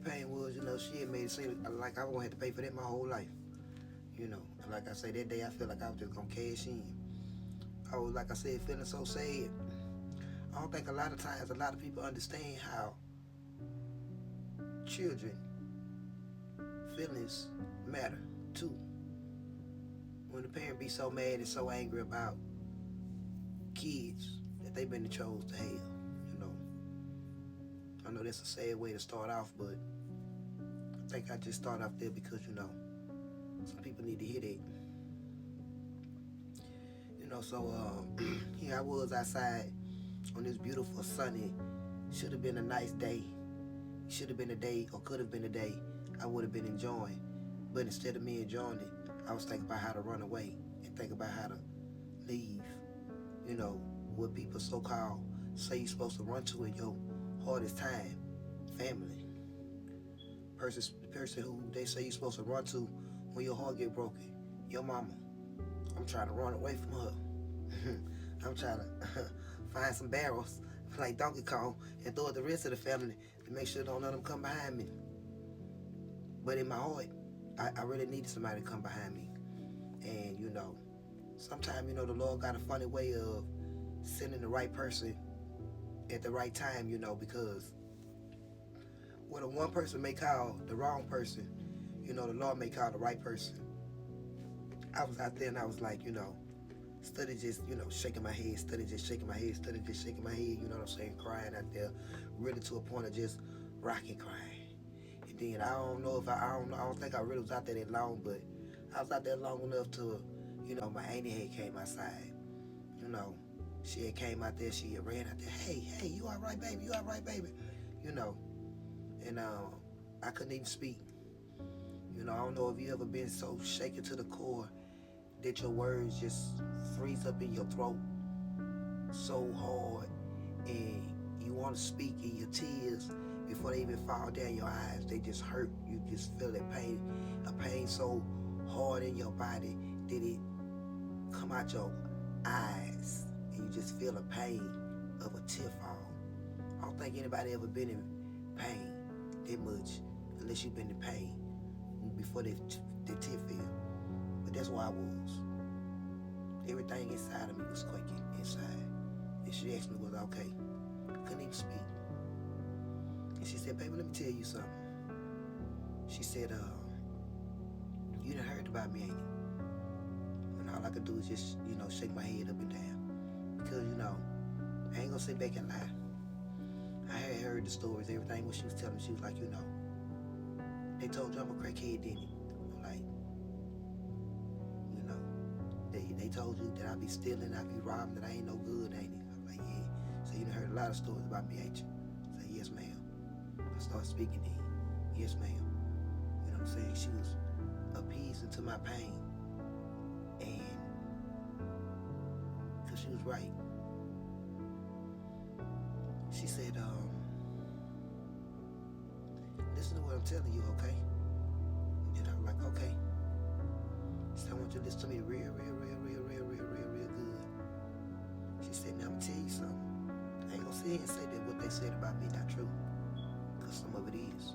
that pain was, she had made it seem like I was gonna have to pay for that my whole life. And like I say, that day I felt like I was just gonna cash in. I was, like I said, feeling so sad. I don't think a lot of times a lot of people understand how children feelings matter too. When the parent be so mad and so angry about kids that they been chose to hell, you know. I know that's a sad way to start off, but I think I just start off there because, some people need to hear that. So here I was outside on this beautiful sunny, should have been a nice day. Should have been a day or could have been a day I would have been enjoying. But instead of me enjoying it, I was thinking about how to run away and think about how to leave. What people so-called say you're supposed to run to in your hardest time. Family. The person who they say you're supposed to run to when your heart get broken. Your mama. I'm trying to run away from her. I'm trying to find some barrels like Donkey Kong and throw at the rest of the family to make sure don't let them come behind me. But in my heart, I really needed somebody to come behind me. And, sometimes, the Lord got a funny way of sending the right person at the right time, because what one person may call the wrong person, the Lord may call the right person. I was out there and I was like, study just, shaking my head, study just shaking my head, study just shaking my head, you know what I'm saying, crying out there, really to a point of just rocking crying. And then I don't think I really was out there that long, but I was out there long enough to, my auntie had came outside. She had came out there, she had ran out there, hey, you all right, baby, you all right, baby, and I couldn't even speak. I don't know if you ever been so shaken to the core that your words just freeze up in your throat so hard, and you want to speak, and your tears, before they even fall down your eyes, they just hurt. You just feel that pain, a pain so hard in your body that it come out your eyes, and you just feel the pain of a tear fall. I don't think anybody ever been in pain that much, unless you've been in pain before the tear fell. But that's where I was. Everything inside of me was quaking inside. And she asked me, was I okay? Couldn't even speak. And she said, baby, let me tell you something. She said, you done heard about me, ain't you? And all I could do is just, shake my head up and down. Because, I ain't gonna sit back and lie. I had heard the stories, everything what she was telling me. She was like, they told you I'm a crackhead, didn't you? I'm like, they told you that I be stealing, I be robbing, that I ain't no good, ain't it? I'm like, yeah. So you done heard a lot of stories about me, ain't you? I said, yes, ma'am. I started speaking then. Yes, ma'am. You know what I'm saying? She was appeasing to my pain. And because she was right. She said, listen to what I'm telling you, okay? And I was like, okay. She said, I want you to listen to me real good. She said, now I'm gonna tell you something. I ain't gonna sit here and say that what they said about me not true. Because some of it is.